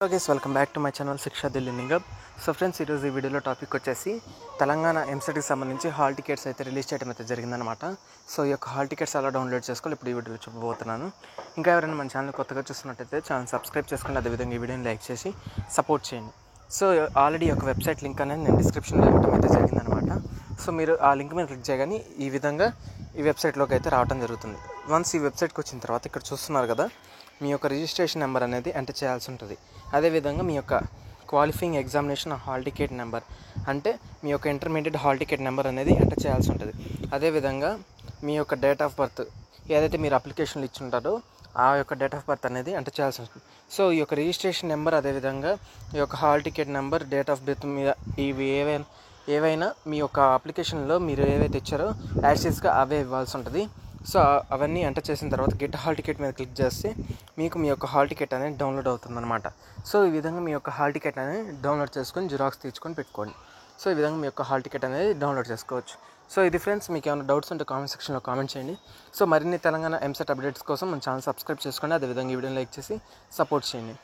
Okay, welcome back to my channel శిక్షా Delhi నింగబ్. So friends, ఈరోజు ఈ వీడియోలో టాపిక్ వచ్చేసి తెలంగాణ ఎంసెట్కి సంబంధించి హాల్ టికెట్స్ అయితే రిలీజ్ చేయడం అయితే జరిగిందనమాట. సో ఈ యొక్క హాల్ టికెట్స్ ఎలా డౌన్లోడ్ చేసుకోవాలి ఇప్పుడు ఈ వీడియోలో చెప్పబోతున్నాను. ఇంకా ఎవరైనా మన ఛానల్ కొత్తగా చూస్తున్నట్టయితే ఛానల్ సబ్స్క్రైబ్ చేసుకుని అదేవిధంగా ఈ వీడియోని లైక్ చేసి సపోర్ట్ చేయండి. సో ఆల్రెడీ ఒక వెబ్సైట్ లింక్ అనేది నేను డిస్క్రిప్షన్లో ఇవ్వడం అయితే జరిగిందనమాట. సో మీరు ఆ లింక్ మీద క్లిక్ చేయగానే ఈ విధంగా ఈ వెబ్సైట్లోకి అయితే రావడం జరుగుతుంది. వన్స్ ఈ వెబ్సైట్కి వచ్చిన తర్వాత ఇక్కడ చూస్తున్నారు కదా, మీ యొక్క రిజిస్ట్రేషన్ నెంబర్ అనేది ఎంటర్ చేయాల్సి ఉంటుంది. అదేవిధంగా మీ యొక్క qualifying examination hall ticket number అంటే మీ యొక్క ఇంటర్మీడియట్ హాల్ టికెట్ నెంబర్ అనేది ఎంటర్ చేయాల్సి ఉంటుంది. అదేవిధంగా మీ యొక్క డేట్ ఆఫ్ బర్త్ ఏదైతే మీరు అప్లికేషన్లు ఇచ్చుంటారో ఆ యొక్క డేట్ ఆఫ్ బర్త్ అనేది ఎంటర్ చేయాల్సి ఉంటుంది. సో ఈ యొక్క రిజిస్ట్రేషన్ నెంబర్ అదేవిధంగా ఈ యొక్క hall ticket number date of birth మీద ఇవి ఏవైనా మీ యొక్క అప్లికేషన్లో మీరు ఏవైతే ఇచ్చారో యాక్సెస్గా అవే ఇవ్వాల్సి ఉంటుంది. సో అవన్నీ ఎంటర్ చేసిన తర్వాత గెట్ హాల్ టికెట్ మీద క్లిక్ చేస్తే మీకు మీ యొక్క హాల్ టికెట్ అనేది డౌన్లోడ్ అవుతుందన్నమాట. సో ఈ విధంగా మీ యొక్క హాల్ టికెట్ అనేది డౌన్లోడ్ చేసుకొని జిరాక్స్ తీసుకొని పెట్టుకోండి. సో ఈ విధంగా మీ యొక్క హాల్ టికెట్ అనేది డౌన్లోడ్ చేసుకోవచ్చు. సో ఇది ఫ్రెండ్స్, మీకు ఏమైనా డౌట్స్ ఉంటే కామెంట్ సెక్షన్లో కామెంట్ చేయండి. సో మరిన్ని తెలంగాణ ఎంసెట్ అప్డేట్స్ కోసం మన ఛానల్ సబ్స్క్రైబ్ చేసుకోండి. అదేవిధంగా ఈ వీడియోని లైక్ చేసి సపోర్ట్ చేయండి.